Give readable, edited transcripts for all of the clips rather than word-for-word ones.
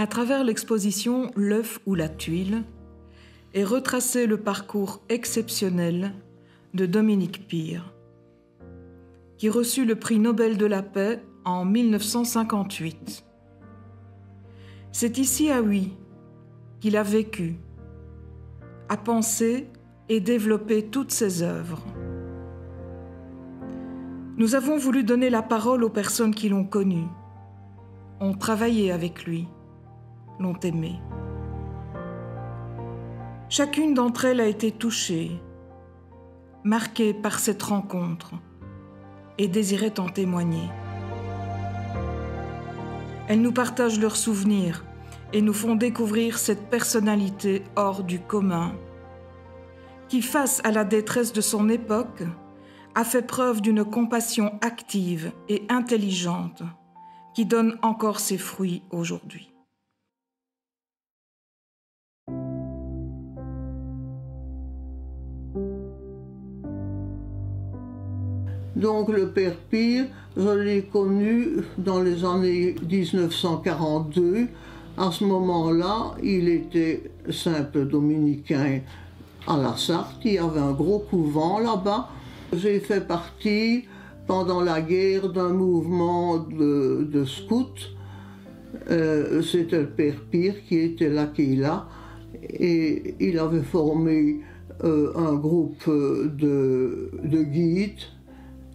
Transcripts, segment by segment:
À travers l'exposition « L'œuf ou la tuile » est retracé le parcours exceptionnel de Dominique Pire, qui reçut le prix Nobel de la paix en 1958. C'est ici à Huy qu'il a vécu, a pensé et développé toutes ses œuvres. Nous avons voulu donner la parole aux personnes qui l'ont connu, ont travaillé avec lui, l'ont aimé. Chacune d'entre elles a été touchée, marquée par cette rencontre et désirait en témoigner. Elles nous partagent leurs souvenirs et nous font découvrir cette personnalité hors du commun qui, face à la détresse de son époque, a fait preuve d'une compassion active et intelligente qui donne encore ses fruits aujourd'hui. Donc le père Pire, je l'ai connu dans les années 1942. À ce moment-là, il était simple dominicain à la Sarthe. Il y avait un gros couvent là-bas. J'ai fait partie pendant la guerre d'un mouvement de scouts. C'était le père Pire qui était là, et il avait formé un groupe de guides,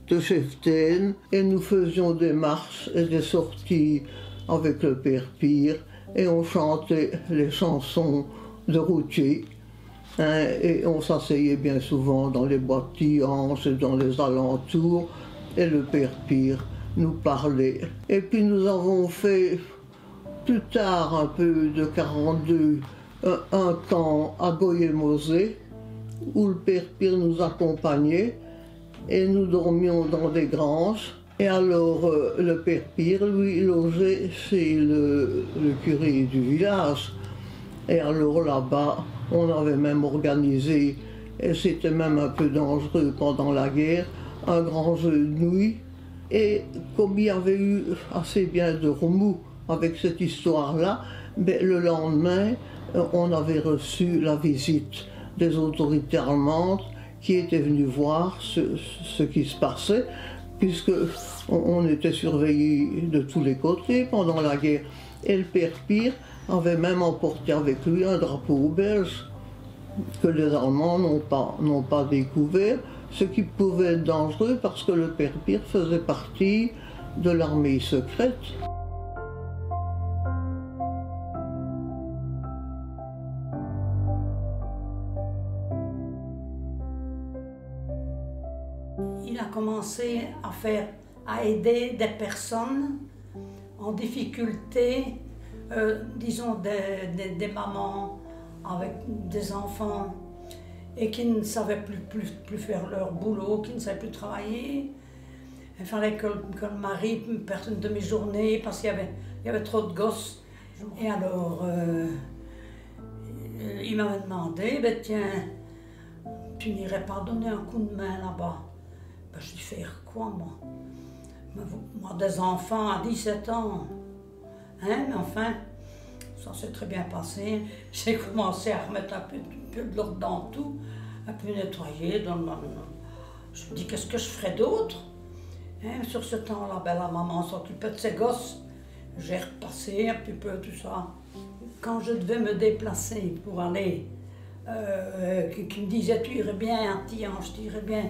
de cheftaines, et nous faisions des marches et des sorties avec le père Pire, et on chantait les chansons de routiers, hein, et on s'asseyait bien souvent dans les bois de Tihange et dans les alentours, et le père Pire nous parlait. Et puis nous avons fait plus tard, un peu de 42, un camp à Goyemosé, où le père Pire nous accompagnait, et nous dormions dans des granges. Et alors le père Pire, lui, logeait chez le curé du village. Et alors là-bas, on avait même organisé, et c'était même un peu dangereux pendant la guerre, un grand jeu de nuit. Et comme il y avait eu assez bien de remous avec cette histoire-là, ben, le lendemain, on avait reçu la visite des autorités allemandes qui étaient venues voir ce qui se passait, puisque on était surveillés de tous les côtés pendant la guerre. Et le père Pire avait même emporté avec lui un drapeau belge que les Allemands n'ont pas découvert, ce qui pouvait être dangereux parce que le père Pire faisait partie de l'armée secrète. Il a commencé à aider des personnes en difficulté, disons des mamans avec des enfants et qui ne savaient plus faire leur boulot, qui ne savaient plus travailler. Il fallait que le mari perde une demi-journée parce qu'il y avait trop de gosses. Et alors, il m'avait demandé, ben, tiens, tu n'irais pas donner un coup de main là-bas? Ben, je dis, faire quoi, moi? Moi, des enfants à 17 ans. Hein, mais enfin, ça s'est très bien passé. J'ai commencé à remettre un peu de l'ordre dans tout, un peu nettoyer. Je me dis, qu'est-ce que je ferais d'autre? Hein, sur ce temps-là, ben, la maman s'occupait de ses gosses. J'ai repassé un petit peu tout ça. Quand je devais me déplacer pour aller, qui me disait, tu irais bien à Tihange, tu irais bien.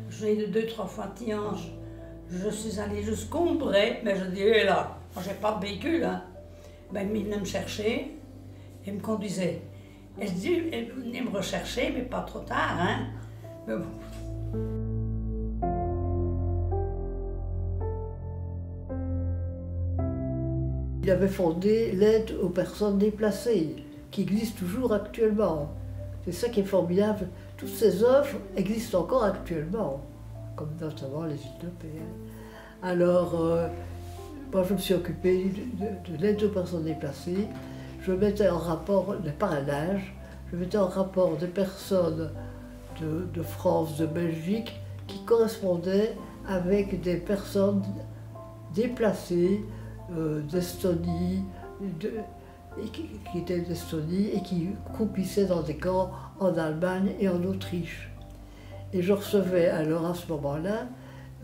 J'ai eu 2-3 fois Tihange. Je suis allée jusqu'au Bray, mais je dis, hé là, moi j'ai pas de véhicule. Hein. Ben, il venait me chercher et me conduisait. Et je dis, il venait me rechercher, mais pas trop tard. Hein. Mais bon. Il avait fondé l'aide aux personnes déplacées, qui existe toujours actuellement. C'est ça qui est formidable. Toutes ces œuvres existent encore actuellement, comme notamment les Utopéens. Alors, moi je me suis occupée de l'aide aux personnes déplacées. Je mettais en rapport les parrainages, je mettais en rapport des personnes de France, de Belgique, qui correspondaient avec des personnes déplacées d'Estonie, et qui était d'Estonie et qui croupissait dans des camps en Allemagne et en Autriche. Et je recevais alors à ce moment-là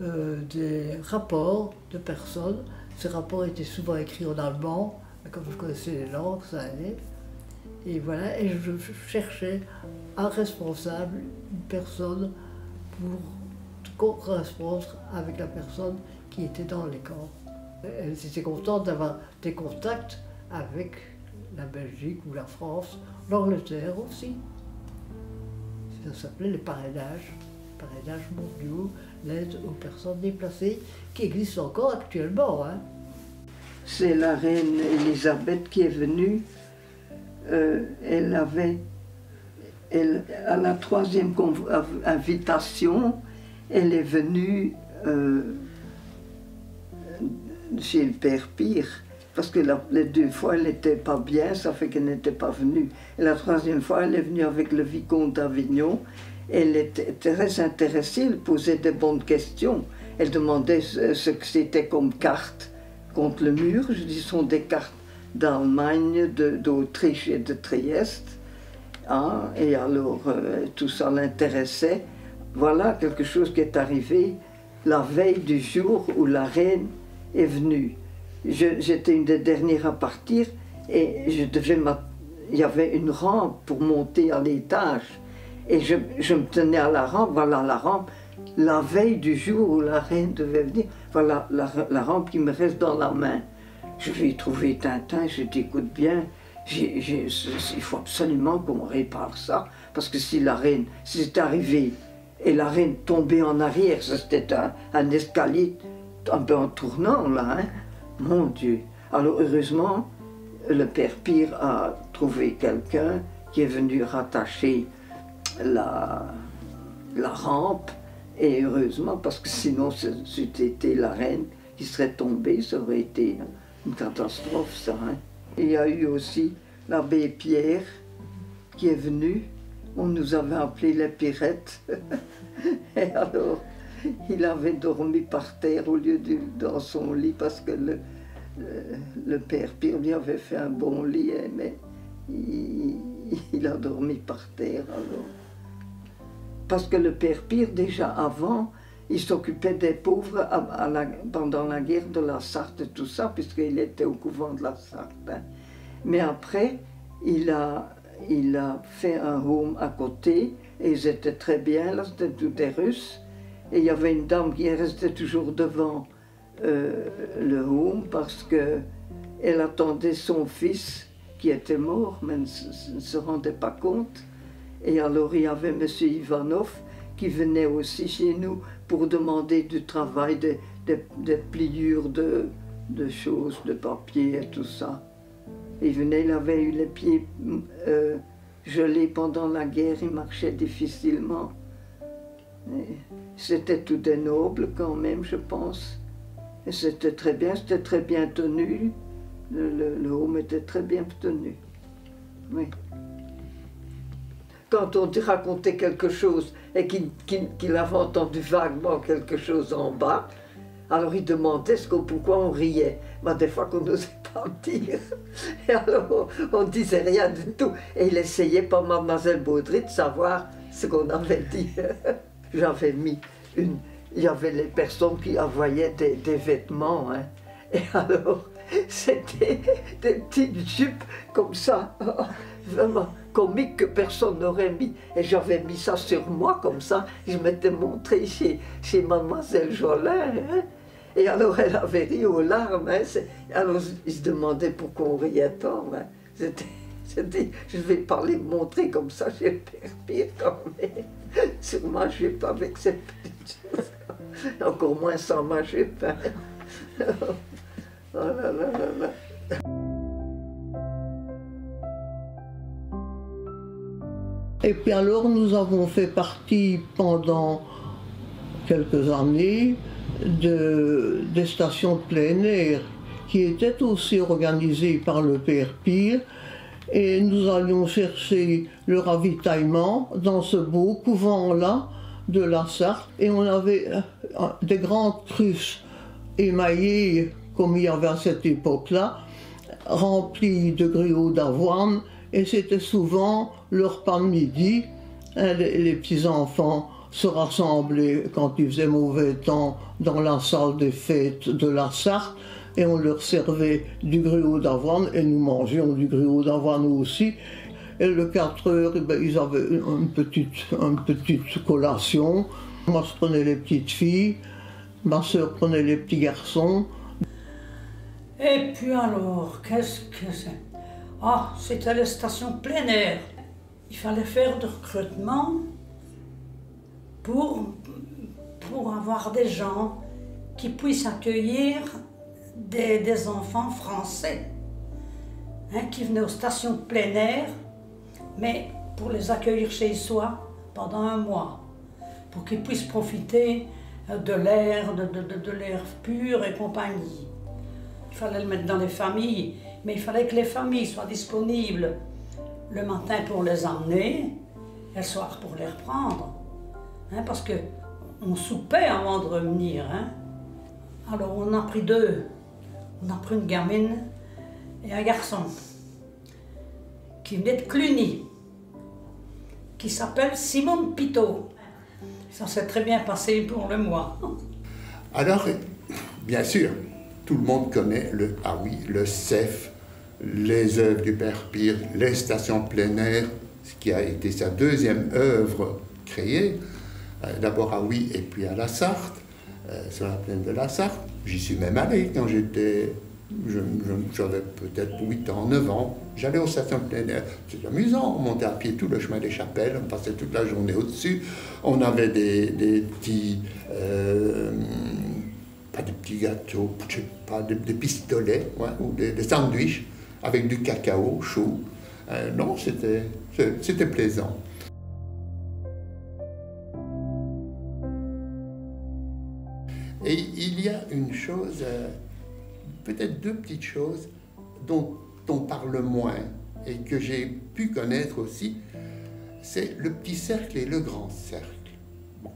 des rapports de personnes. Ces rapports étaient souvent écrits en allemand, mais comme je connaissais les langues, ça allait. Et voilà, et je cherchais un responsable, une personne pour correspondre avec la personne qui était dans les camps. Elles étaient contentes d'avoir des contacts avec la Belgique ou la France, l'Angleterre aussi. Ça s'appelait les parrainages mondiaux, l'aide aux personnes déplacées, qui existe encore actuellement. Hein. C'est la reine Elisabeth qui est venue. À la troisième invitation, elle est venue chez le père Pire, parce que les 2 fois elle n'était pas bien, ça fait qu'elle n'était pas venue. Et la troisième fois, elle est venue avec le vicomte d'Avignon. Elle était très intéressée, elle posait de bonnes questions. Elle demandait ce que c'était comme carte contre le mur. Je dis, ce sont des cartes d'Allemagne, d'Autriche et de Trieste. Hein? Et alors, tout ça l'intéressait. Voilà quelque chose qui est arrivé la veille du jour où la reine est venue. J'étais une des dernières à partir et il y avait une rampe pour monter à l'étage. Et je me tenais à la rampe, voilà la rampe, la veille du jour où la reine devait venir, voilà la rampe qui me reste dans la main. Je vais y trouver Tintin, je dis, écoute bien, il faut absolument qu'on répare ça, parce que si c'est arrivé, et la reine tombait en arrière, c'était un escalier un peu en tournant là, hein. Mon Dieu. Alors heureusement, le père Pire a trouvé quelqu'un qui est venu rattacher la rampe, et heureusement, parce que sinon c'était été la reine qui serait tombée, ça aurait été une catastrophe ça. Hein. Il y a eu aussi l'abbé Pierre qui est venu, on nous avait appelé les Pirettes, et alors il avait dormi par terre au lieu dans son lit, parce que le père Pire lui avait fait un bon lit, mais il a dormi par terre alors. Parce que le père Pire, déjà avant, il s'occupait des pauvres pendant la guerre de la Sarthe et tout ça, puisqu'il était au couvent de la Sarthe. Hein. Mais après, il a fait un home à côté, et ils étaient très bien, là c'était tous des Russes. Et il y avait une dame qui restait toujours devant le home, parce qu'elle attendait son fils qui était mort, mais ne se rendait pas compte. Et alors il y avait M. Ivanov qui venait aussi chez nous pour demander du travail, des pliures de choses, de papier et tout ça. Il venait, il avait eu les pieds gelés pendant la guerre, il marchait difficilement. C'était tout des nobles quand même, je pense. Et c'était très bien tenu. Le home était très bien tenu. Oui. Quand on racontait quelque chose et qu'il avait entendu vaguement quelque chose en bas, alors il demandait pourquoi on riait. Mais des fois qu'on n'osait pas le dire. Et alors on ne disait rien du tout. Et il essayait par mademoiselle Baudry de savoir ce qu'on avait dit. J'avais mis il y avait les personnes qui envoyaient des vêtements. Hein. Et alors, c'était des petites jupes comme ça, vraiment comiques que personne n'aurait mis. Et j'avais mis ça sur moi comme ça. Je m'étais montrée chez mademoiselle Jolin. Hein. Et alors, elle avait ri aux larmes. Hein. Alors, il se demandait pourquoi on riait tant. Hein. C'était, je vais pas les montrer comme ça chez le père Pire quand même. Sur ma jupe avec cette petite chose. Encore moins sans ma jupe. Hein. Oh là là là là. Et puis alors nous avons fait partie pendant quelques années des stations de plein air qui étaient aussi organisées par le père Pire. Et nous allions chercher le ravitaillement dans ce beau couvent-là de la Sarthe. Et on avait des grandes cruches émaillées, comme il y avait à cette époque-là, remplis de gruau d'avoine et c'était souvent le repas de midi. Les petits-enfants se rassemblaient quand il faisait mauvais temps dans la salle des fêtes de la Sarthe et on leur servait du gruau d'avoine et nous mangions du gruau d'avoine aussi. Et le 4 heures, ils avaient une petite collation. Moi, je prenais les petites filles, ma soeur prenait les petits garçons. Et puis alors, qu'est-ce que c'est? Ah, c'était les stations plein air. Il fallait faire du recrutement pour avoir des gens qui puissent accueillir des enfants français qui venaient aux stations plein air, mais pour les accueillir chez soi pendant un mois, pour qu'ils puissent profiter de l'air, de l'air pur et compagnie. Il fallait le mettre dans les familles, mais il fallait que les familles soient disponibles le matin pour les emmener et le soir pour les reprendre. Parce qu'on soupait avant de revenir. Alors on a pris deux. On a pris une gamine et un garçon qui venait de Cluny, qui s'appelle Simon Pitot. Ça s'est très bien passé pour le mois. Alors, bien sûr, tout le monde connaît le CEF, les œuvres du Père Pire, les stations plein air, ce qui a été sa deuxième œuvre créée, d'abord à Huy et puis à la Sarthe, sur la plaine de la Sarthe. J'y suis même allé quand j'avais peut-être 8 ans, 9 ans. J'allais aux stations plein air. C'était amusant, on montait à pied tout le chemin des Chapelles, on passait toute la journée au-dessus. On avait des petits... pas des petits gâteaux, je sais pas, des pistolets, ou des sandwichs avec du cacao chaud. Non, c'était plaisant. Et il y a une chose, peut-être deux petites choses dont on parle moins et que j'ai pu connaître aussi, c'est le petit cercle et le grand cercle. Bon.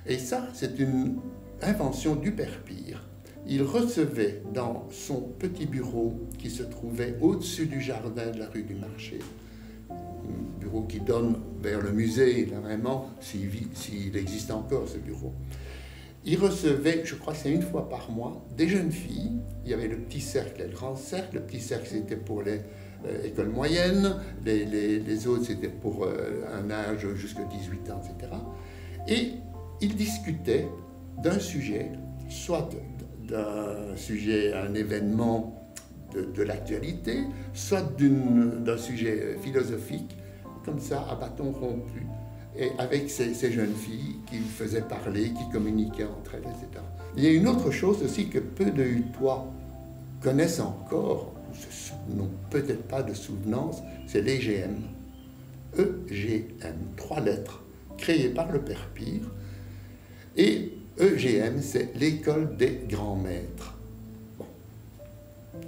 Et ça, c'est une invention du Père Pire. Il recevait dans son petit bureau qui se trouvait au-dessus du jardin de la rue du Marché, un bureau qui donne vers le musée, là vraiment, s'il existe encore ce bureau. Il recevait, je crois que c'est une fois par mois, des jeunes filles. Il y avait le petit cercle et le grand cercle. Le petit cercle, c'était pour les écoles moyennes. Les autres, c'était pour un âge jusqu'à 18 ans, etc. Et ils discutaient d'un sujet, soit d'un sujet, un événement de l'actualité, soit d'un sujet philosophique, comme ça, à bâton rompu, et avec ces jeunes filles qui faisaient parler, qui communiquaient entre elles, etc. Il y a une autre chose aussi que peu de Hutois connaissent encore, n'ont peut-être pas de souvenance, c'est l'EGM. EGM, 3 lettres, créées par le Père Pire. Et EGM, c'est l'école des grands maîtres. Bon.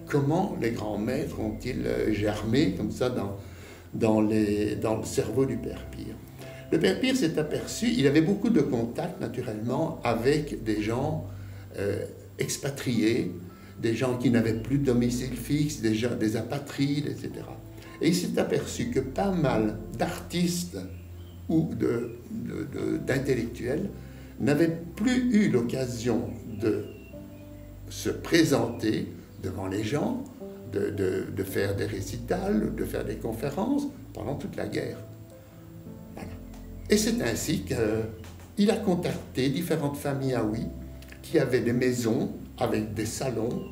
Comment les grands maîtres ont-ils germé comme ça dans le cerveau du Père Pire? Le Père Pire s'est aperçu, il avait beaucoup de contacts naturellement avec des gens expatriés, des gens qui n'avaient plus de domicile fixe, des apatrides, etc. Et il s'est aperçu que pas mal d'artistes ou d'intellectuels n'avaient plus eu l'occasion de se présenter devant les gens, de faire des récitals, de faire des conférences pendant toute la guerre. Voilà. Et c'est ainsi qu'il a contacté différentes familles à Huy qui avaient des maisons avec des salons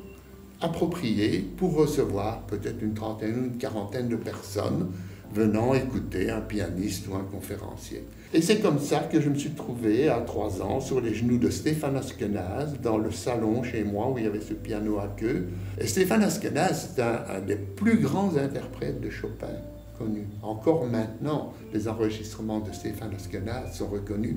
appropriés pour recevoir peut-être une trentaine ou une quarantaine de personnes venant écouter un pianiste ou un conférencier. Et c'est comme ça que je me suis trouvé à 3 ans sur les genoux de Stéphane Askenaz dans le salon chez moi où il y avait ce piano à queue. Et Stéphane Askenaz, c'est un des plus grands interprètes de Chopin connus. Encore maintenant, les enregistrements de Stéphane Askenaz sont reconnus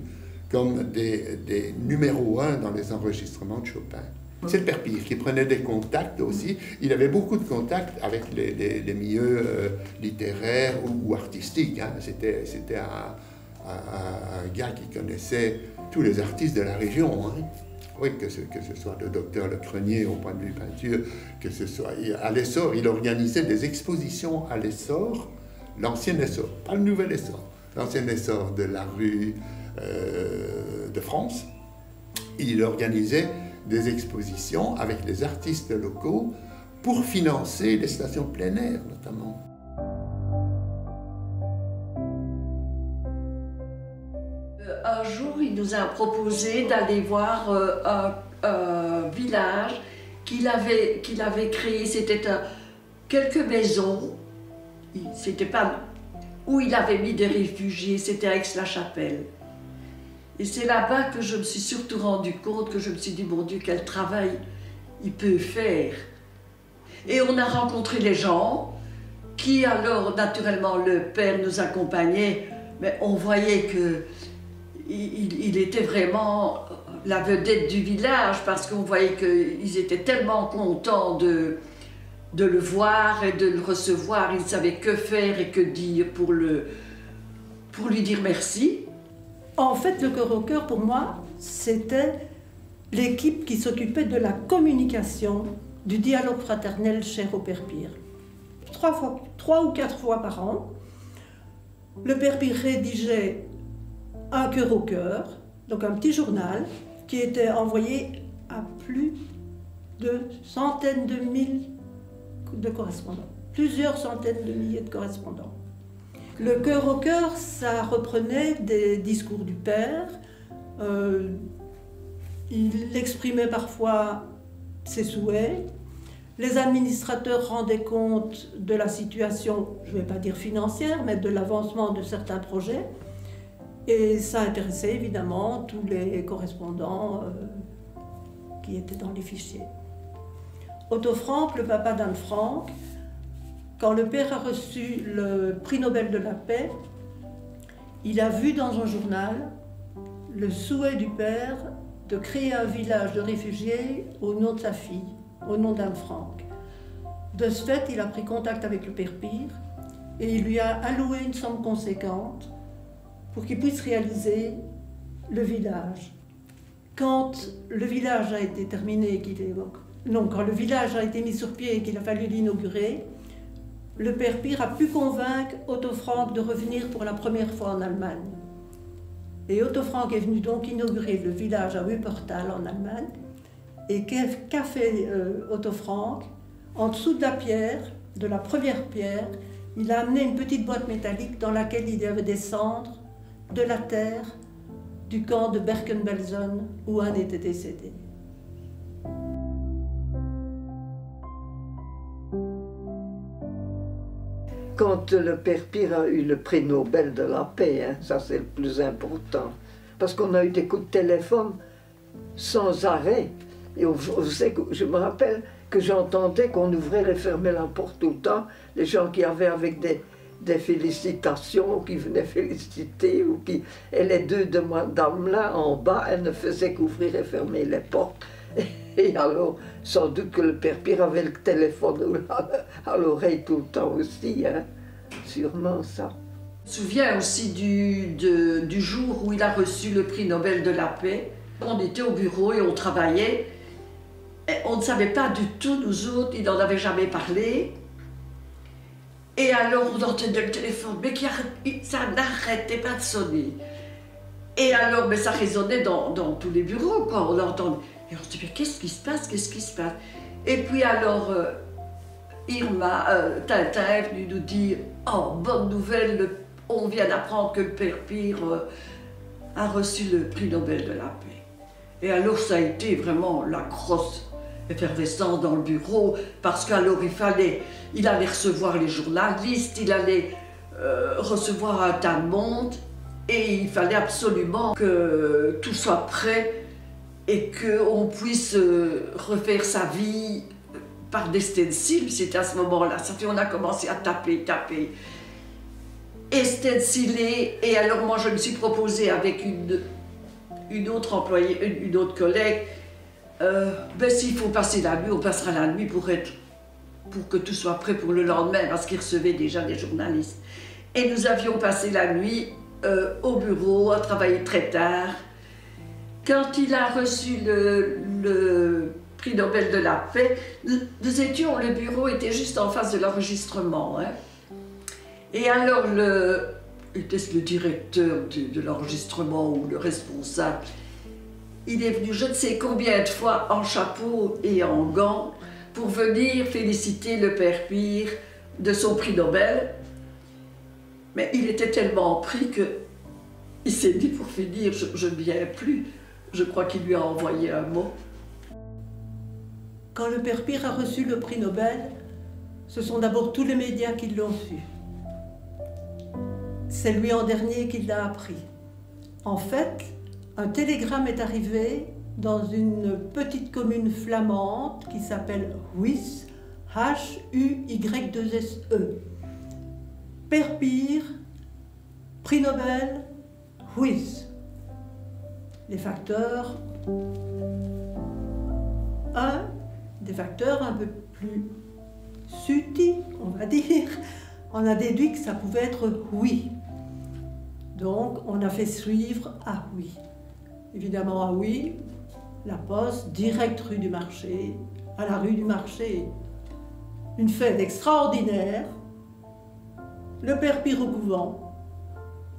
comme des numéros 1 dans les enregistrements de Chopin. C'est le Père Pire qui prenait des contacts aussi. Il avait beaucoup de contacts avec les milieux littéraires ou artistiques. Hein. C'était un gars qui connaissait tous les artistes de la région. Hein. Oui, que ce soit le docteur Le Crenier au point de vue peinture, que ce soit à l'Essor, il organisait des expositions à l'Essor, l'ancien Essor, pas le nouvel Essor, l'ancien Essor de la rue de France. Il organisait des expositions avec les artistes locaux pour financer les stations plein air notamment. Un jour, il nous a proposé d'aller voir un village qu'il avait créé. C'était quelques maisons. C'était pas où il avait mis des réfugiés, c'était à Aix-la-Chapelle. Et c'est là-bas que je me suis surtout rendu compte, que je me suis dit, mon Dieu, quel travail il peut faire. Et on a rencontré les gens qui, alors, naturellement, le père nous accompagnait, mais on voyait que il était vraiment la vedette du village, parce qu'on voyait qu'ils étaient tellement contents de le voir et de le recevoir. Ils ne savaient que faire et que dire pour lui dire merci. En fait, le Cœur au Cœur, pour moi, c'était l'équipe qui s'occupait de la communication, du dialogue fraternel cher au Père Pire. 3 ou 4 fois par an, le Père Pire rédigeait un Cœur au Cœur, donc un petit journal qui était envoyé à plus de centaines de mille de correspondants, plusieurs centaines de milliers de correspondants. Le Cœur au Cœur, ça reprenait des discours du Père. Il exprimait parfois ses souhaits. Les administrateurs rendaient compte de la situation, je ne vais pas dire financière, mais de l'avancement de certains projets. Et ça intéressait évidemment tous les correspondants qui étaient dans les fichiers. Otto Frank, le papa d'Anne Frank, quand le père a reçu le prix Nobel de la paix, il a vu dans un journal le souhait du père de créer un village de réfugiés au nom de sa fille, au nom d'Anne Frank. De ce fait, il a pris contact avec le père Pire et il lui a alloué une somme conséquente pour qu'il puisse réaliser le village. Quand le village a été terminé, quand le village a été mis sur pied et qu'il a fallu l'inaugurer, le père Pire a pu convaincre Otto Frank de revenir pour la première fois en Allemagne. Et Otto Frank est venu donc inaugurer le village à Wuppertal en Allemagne. Et qu'a fait Otto Frank? En dessous de la pierre, de la première pierre, il a amené une petite boîte métallique dans laquelle il y avait des cendres de la terre du camp de Bergen-Belsen où Anne était décédée. Quand le père Pire a eu le prix Nobel de la paix, hein, ça c'est le plus important, parce qu'on a eu des coups de téléphone sans arrêt. Et je me rappelle que j'entendais qu'on ouvrait et fermait la porte tout le temps, les gens qui avaient avec des félicitations, qui venaient féliciter, et les deux dames-là en bas, elles ne faisaient qu'ouvrir et fermer les portes. Et alors, sans doute que le père Pire avait le téléphone à l'oreille tout le temps aussi, hein. Sûrement ça. Je me souviens aussi du jour où il a reçu le prix Nobel de la paix. On était au bureau et on travaillait. Et on ne savait pas du tout, nous autres, il n'en avait jamais parlé. Et alors on entendait le téléphone, mais ça n'arrêtait pas de sonner. Et alors, mais ça résonnait dans tous les bureaux, quoi. On l'entendait. Et on se dit, mais qu'est-ce qui se passe, qu'est-ce qui se passe? Et puis alors, Tintin est venu nous dire, oh, bonne nouvelle, on vient d'apprendre que le père Pire a reçu le prix Nobel de la paix. Et alors, ça a été vraiment la grosse effervescence dans le bureau, parce qu'alors il allait recevoir les journalistes, il allait recevoir un tas de monde, et il fallait absolument que tout soit prêt et qu'on puisse refaire sa vie par des stencils. C'était à ce moment-là. Ça fait on a commencé à taper, et stenciler. Et alors moi je me suis proposée avec une autre employée, une autre collègue, ben s'il faut passer la nuit, on passera la nuit pour que tout soit prêt pour le lendemain, parce qu'ils recevaient déjà des journalistes. Et nous avions passé la nuit au bureau, à travailler très tard. Quand il a reçu le prix Nobel de la paix, nous étions, le bureau était juste en face de l'enregistrement. Hein. Et alors, était-ce le directeur de l'enregistrement ou le responsable, il est venu je ne sais combien de fois en chapeau et en gants pour venir féliciter le père Pire de son prix Nobel. Mais il était tellement pris qu'il s'est dit pour finir, je ne viens plus. Je crois qu'il lui a envoyé un mot. Quand le père Pire a reçu le prix Nobel, ce sont d'abord tous les médias qui l'ont su. C'est lui en dernier qui l'a appris. En fait, un télégramme est arrivé dans une petite commune flamande qui s'appelle Huysse, H-U-Y-2-S-E. Père Pire, prix Nobel, Huysse. Les facteurs, des facteurs un peu plus subtils, on va dire, on a déduit que ça pouvait être oui. Donc, on a fait suivre à oui. Évidemment, à oui, la poste, direct rue du Marché, à la rue du Marché. Une fête extraordinaire, le père Pire au couvent.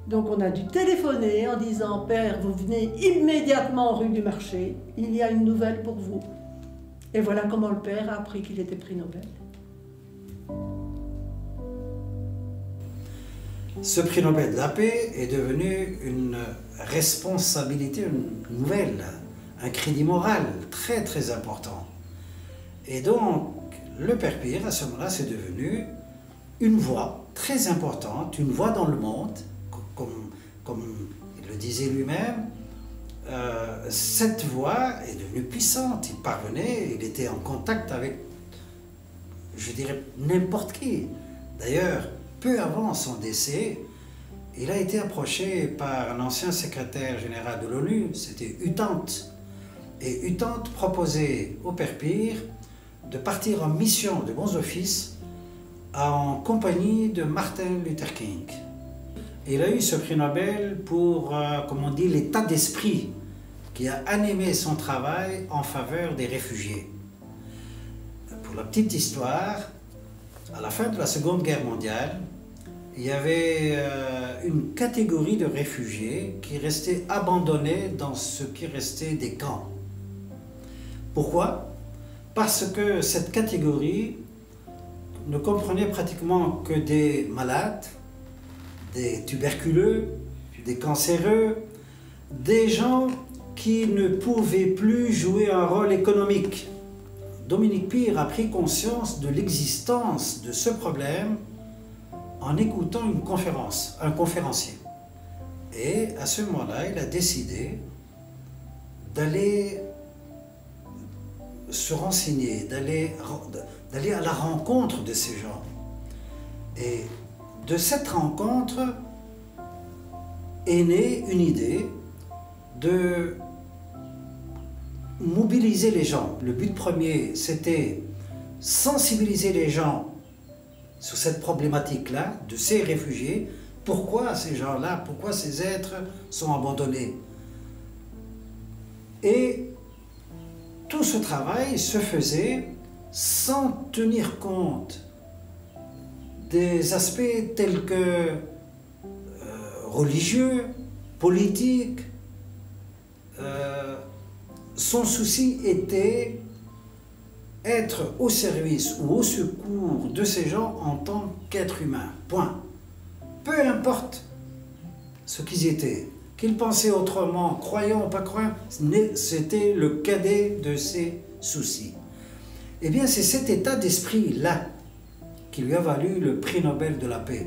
Donc, on a dû téléphoner en disant « Père, vous venez immédiatement rue du Marché, il y a une nouvelle pour vous. » Et voilà comment le père a appris qu'il était prix Nobel. Ce prix Nobel de la paix est devenu une responsabilité, une nouvelle, un crédit moral très très important. Et donc, le père Pire, à ce moment-là, c'est devenu une voix très importante, une voix dans le monde, comme il le disait lui-même. Cette voix est devenue puissante, il parvenait, il était en contact avec, je dirais, n'importe qui. D'ailleurs, peu avant son décès, il a été approché par un ancien secrétaire général de l'ONU, c'était Utante. Et Utante proposait au père Pire de partir en mission de bons offices en compagnie de Martin Luther King. Il a eu ce prix Nobel pour, comme on dit, l'état d'esprit qui a animé son travail en faveur des réfugiés. Pour la petite histoire, à la fin de la Seconde Guerre mondiale, il y avait une catégorie de réfugiés qui restaient abandonnés dans ce qui restait des camps. Pourquoi? Parce que cette catégorie ne comprenait pratiquement que des malades, des tuberculeux, des cancéreux, des gens qui ne pouvaient plus jouer un rôle économique. Dominique Pire a pris conscience de l'existence de ce problème en écoutant une conférence, un conférencier. Et à ce moment-là, il a décidé d'aller se renseigner, d'aller à la rencontre de ces gens. Et de cette rencontre est née une idée de mobiliser les gens. Le but premier, c'était sensibiliser les gens sur cette problématique-là, de ces réfugiés. Pourquoi ces gens-là, pourquoi ces êtres sont abandonnés? Et tout ce travail se faisait sans tenir compte des aspects tels que religieux, politiques. Son souci était être au service ou au secours de ces gens en tant qu'êtres humains. Point. Peu importe ce qu'ils étaient, qu'ils pensaient autrement, croyants ou pas croyants, c'était le cadet de ses soucis. Eh bien, c'est cet état d'esprit-là qui lui a valu le prix Nobel de la paix.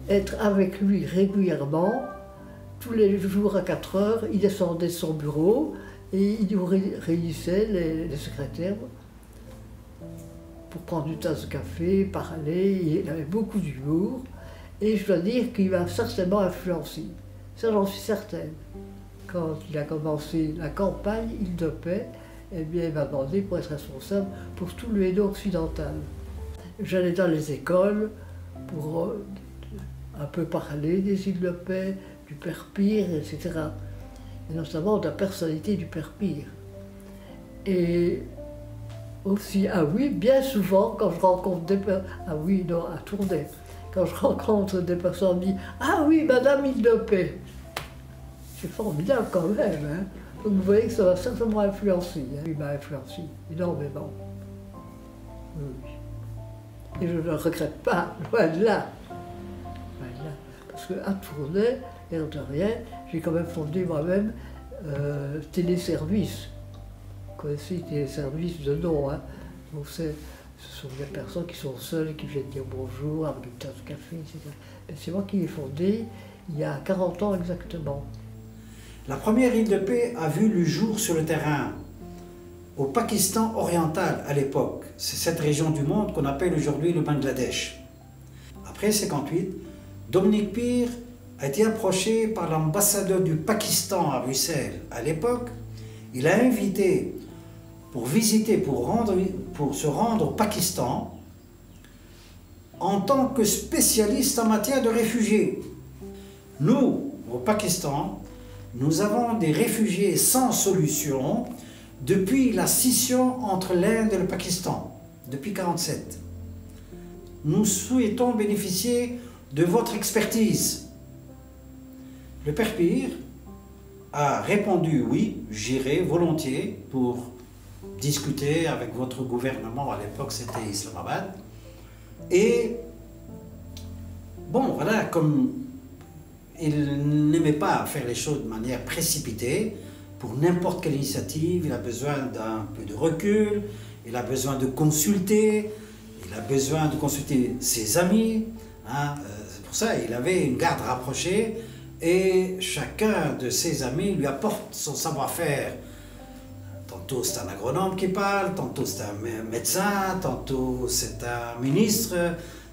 Être avec lui régulièrement, tous les jours à 4 heures, il descendait de son bureau et il nous réunissait, les secrétaires, pour prendre une tasse de café, parler. Il avait beaucoup d'humour et je dois dire qu'il m'a certainement influencé. Ça, j'en suis certaine. Quand il a commencé la campagne, il dopait, eh bien, il m'a demandé pour être responsable pour tout le Hainaut occidental. J'allais dans les écoles pour un peu parlé des îles de paix, du Père Pire, etc. Et notamment de la personnalité du Père Pire. Et aussi, ah oui, bien souvent, quand je rencontre des personnes, ah oui, non, à Tournai, quand je rencontre des personnes, me disent « Ah oui, Madame Île de Paix ». C'est formidable quand même, hein. Donc vous voyez que ça m'a certainement influencé, hein. Il m'a influencé énormément. Oui. Et je ne le regrette pas, loin de là. Loin de là. Parce qu'à Tournai, l'air de rien, j'ai quand même fondé moi-même Téléservice. Vous connaissez Téléservice de nom, hein. Donc ce sont des personnes qui sont seules et qui viennent dire bonjour avec une tasse de café, etc. Et c'est moi qui l'ai fondé il y a 40 ans exactement. La première île de paix a vu le jour sur le terrain, au Pakistan oriental à l'époque. C'est cette région du monde qu'on appelle aujourd'hui le Bangladesh. Après 1958, Dominique Pire a été approché par l'ambassadeur du Pakistan à Bruxelles. À l'époque, il a invité pour visiter, pour se rendre au Pakistan en tant que spécialiste en matière de réfugiés. Nous, au Pakistan, nous avons des réfugiés sans solution depuis la scission entre l'Inde et le Pakistan, depuis 1947. Nous souhaitons bénéficier de votre expertise. Le Père Pire a répondu oui, j'irai volontiers pour discuter avec votre gouvernement, à l'époque c'était Islamabad. Et bon, voilà, comme il n'aimait pas faire les choses de manière précipitée, pour n'importe quelle initiative, il a besoin d'un peu de recul, il a besoin de consulter, il a besoin de consulter ses amis. Hein. C'est pour ça qu'il avait une garde rapprochée et chacun de ses amis lui apporte son savoir-faire. Tantôt c'est un agronome qui parle, tantôt c'est un médecin, tantôt c'est un ministre,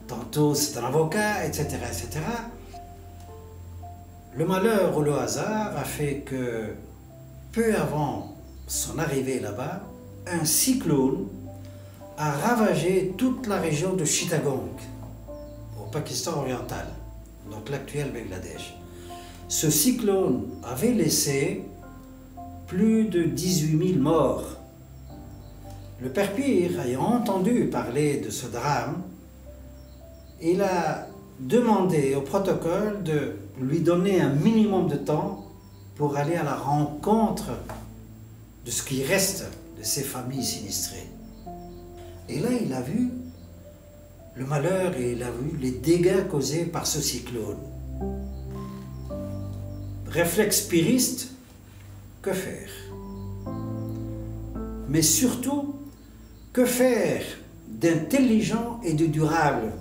tantôt c'est un avocat, etc., etc. Le malheur ou le hasard a fait que, peu avant son arrivée là-bas, un cyclone a ravagé toute la région de Chittagong, au Pakistan oriental, donc l'actuel Bangladesh. Ce cyclone avait laissé plus de 18 000 morts. Le Père Pire, ayant entendu parler de ce drame, il a demandé au protocole de lui donner un minimum de temps pour aller à la rencontre de ce qui reste de ces familles sinistrées. Et là, il a vu le malheur et il a vu les dégâts causés par ce cyclone. Réflexe piriste, que faire? Mais surtout, que faire d'intelligent et de durable?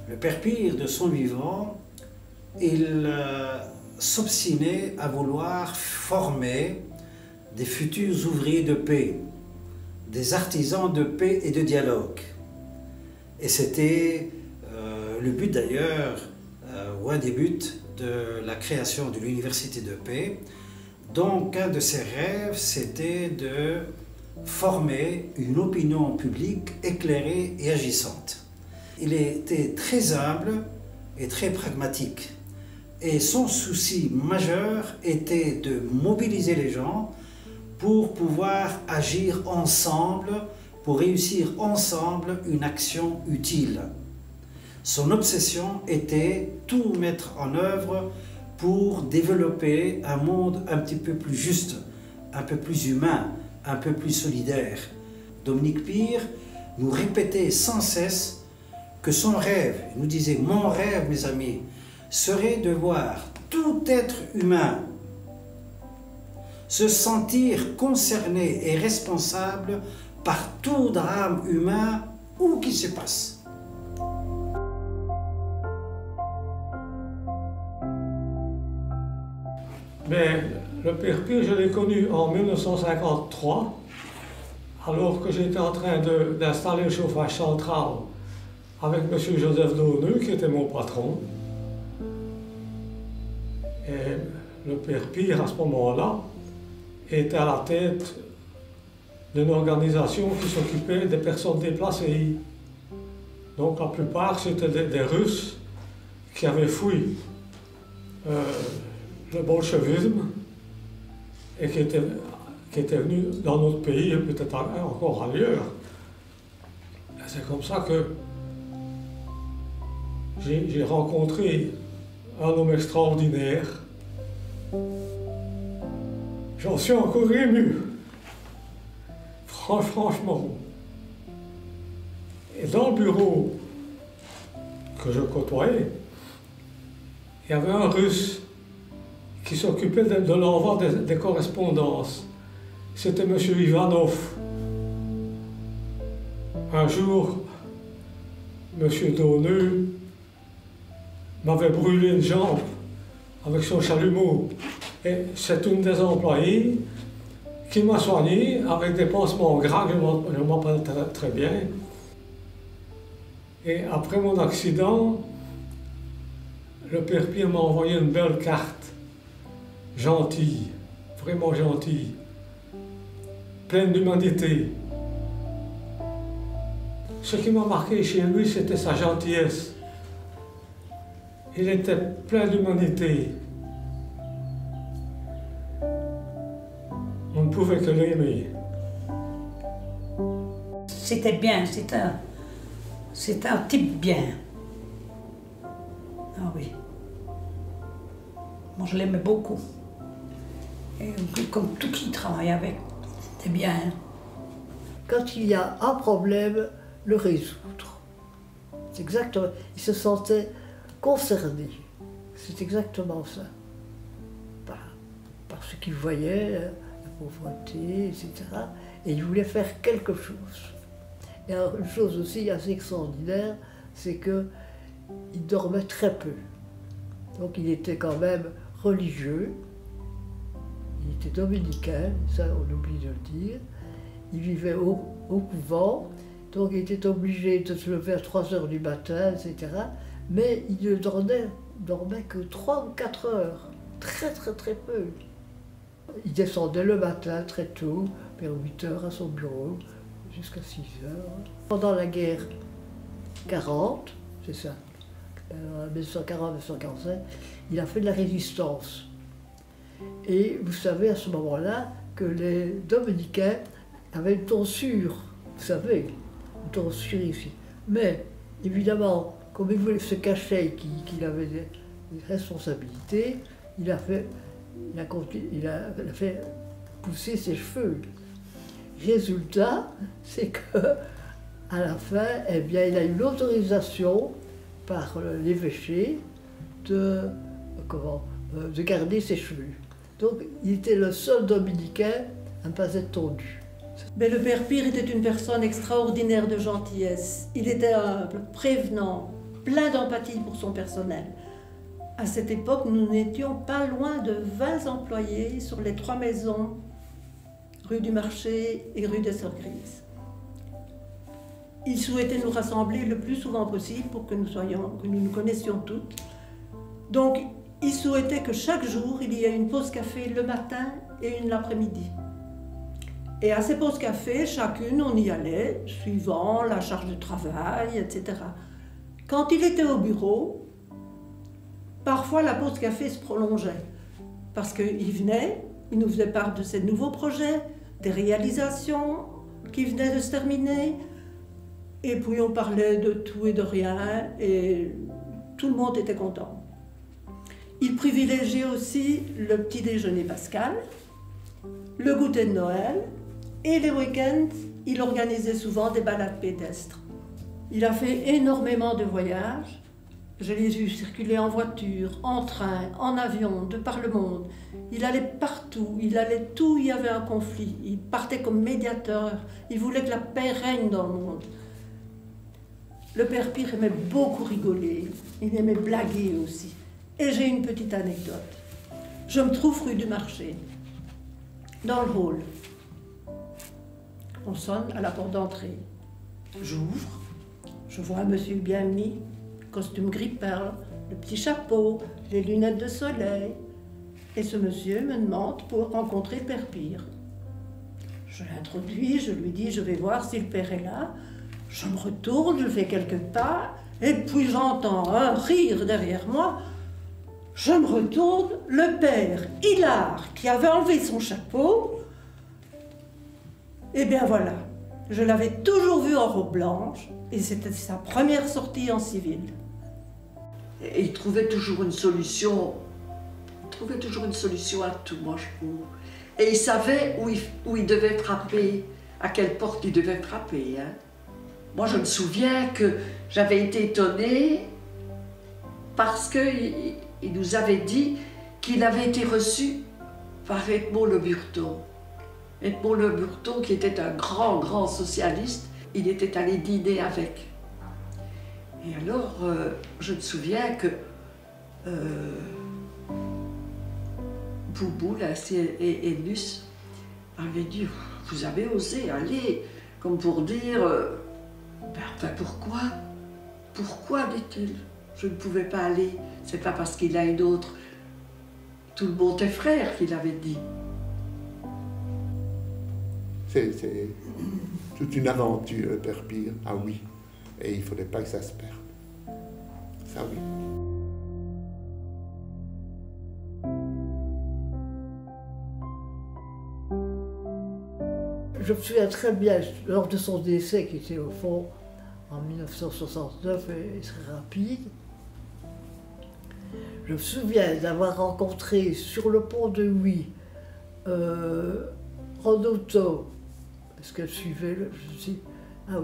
Le Père Pire, de son vivant, il s'obstinait à vouloir former des futurs ouvriers de paix, des artisans de paix et de dialogue. Et c'était le but d'ailleurs, ou un des buts de la création de l'Université de paix. Donc un de ses rêves, c'était de former une opinion publique éclairée et agissante. Il était très humble et très pragmatique. Et son souci majeur était de mobiliser les gens pour pouvoir agir ensemble, pour réussir ensemble une action utile. Son obsession était tout mettre en œuvre pour développer un monde un petit peu plus juste, un peu plus humain, un peu plus solidaire. Dominique Pire nous répétait sans cesse que son rêve, il nous disait « Mon rêve, mes amis, serait de voir tout être humain se sentir concerné et responsable par tout drame humain où qu'il se passe. » Mais le Père Pire, je l'ai connu en 1953, alors que j'étais en train d'installer le chauffage central avec M. Joseph Dauneux, qui était mon patron. Et le Père Pire, à ce moment-là, était à la tête d'une organisation qui s'occupait des personnes déplacées. Donc la plupart, c'était des Russes qui avaient fui le bolchevisme et qui étaient venus dans notre pays et peut-être encore ailleurs. Et c'est comme ça que j'ai rencontré un homme extraordinaire. J'en suis encore ému. Franchement. Et dans le bureau que je côtoyais, il y avait un Russe qui s'occupait de l'envoi des correspondances. C'était M. Ivanov. Un jour, M. Dauneux m'avait brûlé une jambe avec son chalumeau. Et c'est une des employées qui m'a soigné avec des pansements gras, je m'en rappelle très bien. Et après mon accident, le père Pierre m'a envoyé une belle carte, gentille, vraiment gentille, pleine d'humanité. Ce qui m'a marqué chez lui, c'était sa gentillesse. Il était plein d'humanité. On ne pouvait que l'aimer. C'était bien, c'était un type bien. Ah oui. Moi, je l'aimais beaucoup. Et comme tout qui travaille avec, c'était bien. Quand il y a un problème, le résoudre. C'est exactement. Il se sentait concerné. C'est exactement ça. Par ce qu'il voyait, la pauvreté, etc. Et il voulait faire quelque chose. Et une chose aussi assez extraordinaire, c'est qu'il dormait très peu. Donc il était quand même religieux. Il était dominicain, ça on oublie de le dire. Il vivait au couvent, donc il était obligé de se lever à 3 h du matin, etc. Mais il ne dormait que 3 ou 4 heures, très peu. Il descendait le matin très tôt, vers 8 h à son bureau, jusqu'à 6 h. Pendant la guerre 40, c'est ça, en 1940-1945, il a fait de la résistance. Et vous savez à ce moment-là que les dominicains avaient une tonsure, vous savez, une tonsure ici. Mais évidemment, comme il voulait se cacher qu'il avait des responsabilités, il a fait pousser ses cheveux. Résultat, c'est que à la fin, eh bien, il a eu l'autorisation par l'évêché de garder ses cheveux. Donc, il était le seul dominicain à ne pas être tondu. Mais le père Pire était une personne extraordinaire de gentillesse. Il était prévenant, plein d'empathie pour son personnel. À cette époque, nous n'étions pas loin de 20 employés sur les 3 maisons, rue du Marché et rue des Sœurs Grises. Il souhaitait nous rassembler le plus souvent possible pour que nous nous connaissions toutes. Donc, il souhaitait que chaque jour, il y ait une pause café le matin et une l'après-midi. Et à ces pauses café, chacune, on y allait, suivant la charge de travail, etc. Quand il était au bureau, parfois la pause café se prolongeait. Parce qu'il venait, il nous faisait part de ses nouveaux projets, des réalisations qui venaient de se terminer. Et puis on parlait de tout et de rien, et tout le monde était content. Il privilégiait aussi le petit déjeuner pascal, le goûter de Noël, et les week-ends, il organisait souvent des balades pédestres. Il a fait énormément de voyages. Je l'ai vu circuler en voiture, en train, en avion, de par le monde. Il allait partout, il allait tout où il y avait un conflit. Il partait comme médiateur, il voulait que la paix règne dans le monde. Le père Pire aimait beaucoup rigoler, il aimait blaguer aussi. Et j'ai une petite anecdote. Je me trouve rue du Marché, dans le hall. On sonne à la porte d'entrée. J'ouvre, je vois un monsieur bien mis, costume gris-perle, le petit chapeau, les lunettes de soleil. Et ce monsieur me demande pour rencontrer le père Pire. Je l'introduis, je lui dis, je vais voir si le père est là. Je me retourne, je fais quelques pas, et puis j'entends un rire derrière moi. Je me retourne, le père Hilar, qui avait enlevé son chapeau, et bien voilà, je l'avais toujours vu en robe blanche, et c'était sa première sortie en civil. Et il trouvait toujours une solution. Il trouvait toujours une solution à tout, moi je trouve. Et il savait où il devait frapper, à quelle porte il devait frapper. Hein. Moi je me souviens que j'avais été étonnée parce qu'il nous avait dit qu'il avait été reçu par Edmond Le Burton. Edmond Le Burton, qui était un grand socialiste, il était allé dîner avec. Et alors, je me souviens que Boubou, là, et Luce, avaient dit « Vous avez osé aller », comme pour dire enfin, pourquoi ? Pourquoi, dit-il, je ne pouvais pas aller ? C'est pas parce qu'il a une autre. Tout le monde est frère, qu'il avait dit. C'est toute une aventure, le père Pire. Ah oui. Et il ne faudrait pas que ça se perde. Ça oui. Je me souviens très bien, lors de son décès, qui était au fond en 1969 et très rapide, je me souviens d'avoir rencontré sur le pont de Huy Rodotto. Est-ce qu'elle suivait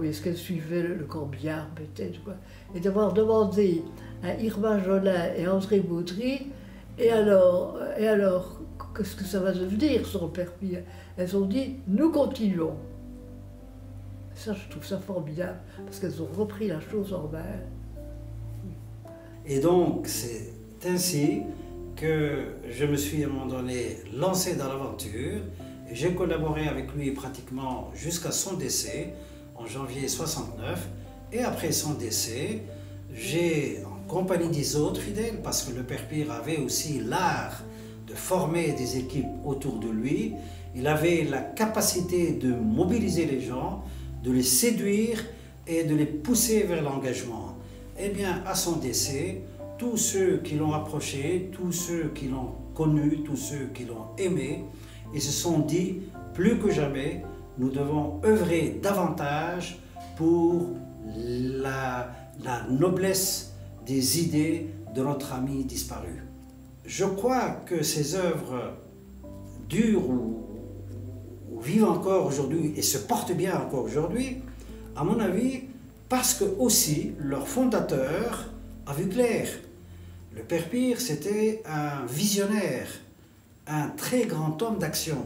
est-ce qu'elle suivait le corbillard peut-être, quoi. Et d'avoir demandé à Irma Jolin et André Baudry, et alors, qu'est-ce que ça va devenir son père Pire ? Elles ont dit, nous continuons. Ça, je trouve ça formidable, parce qu'elles ont repris la chose en main. Et donc, c'est ainsi que je me suis à un moment donné lancé dans l'aventure. J'ai collaboré avec lui pratiquement jusqu'à son décès, en janvier 69. Et après son décès, j'ai, en compagnie des autres fidèles, parce que le père Pire avait aussi l'art de former des équipes autour de lui, il avait la capacité de mobiliser les gens, de les séduire et de les pousser vers l'engagement. Eh bien, à son décès, tous ceux qui l'ont approché, tous ceux qui l'ont connu, tous ceux qui l'ont aimé, ils se sont dit, plus que jamais, nous devons œuvrer davantage pour la noblesse des idées de notre ami disparu. Je crois que ces œuvres durent ou vivent encore aujourd'hui et se portent bien encore aujourd'hui, à mon avis, parce que aussi leur fondateur a vu clair. Le père Pire, c'était un visionnaire, un très grand homme d'action,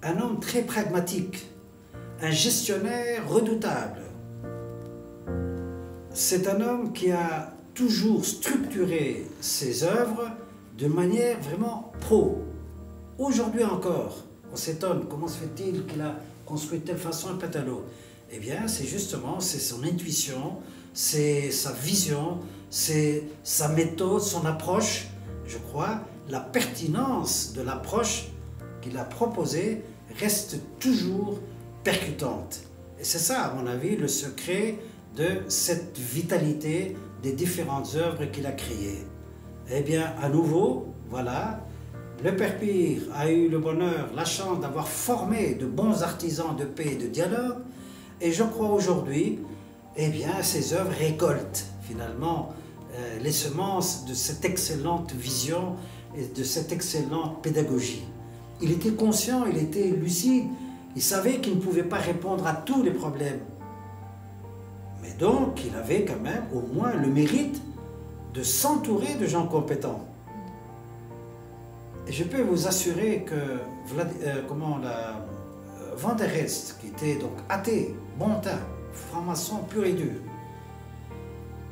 un homme très pragmatique, un gestionnaire redoutable. C'est un homme qui a toujours structuré ses œuvres de manière vraiment pro. Aujourd'hui encore, on s'étonne, comment se fait-il qu'il a construit de telle façon un pétalo? Eh bien, c'est justement, c'est son intuition, c'est sa vision, c'est sa méthode, son approche. Je crois, la pertinence de l'approche qu'il a proposée reste toujours percutante. Et c'est ça, à mon avis, le secret de cette vitalité des différentes œuvres qu'il a créées. Eh bien, à nouveau, voilà, le père Pire a eu le bonheur, la chance d'avoir formé de bons artisans de paix et de dialogue. Et je crois aujourd'hui, eh bien, ces œuvres récoltent finalement les semences de cette excellente vision et de cette excellente pédagogie. Il était conscient, il était lucide, il savait qu'il ne pouvait pas répondre à tous les problèmes. Mais donc, il avait quand même au moins le mérite de s'entourer de gens compétents. Et je peux vous assurer que Van der Rest, qui était donc athée, bontain, franc-maçon pur et dur,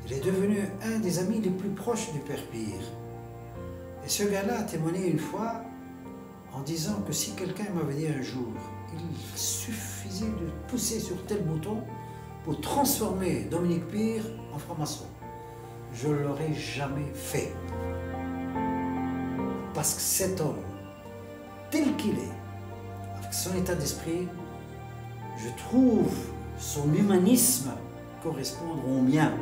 il est devenu un des amis les plus proches du père Pire. Et ce gars-là a témoigné une fois en disant que si quelqu'un m'avait dit un jour, il suffisait de pousser sur tel bouton pour transformer Dominique Pire en franc-maçon, je ne l'aurais jamais fait. Parce que cet homme, tel qu'il est, avec son état d'esprit, je trouve son humanisme correspondre au mien.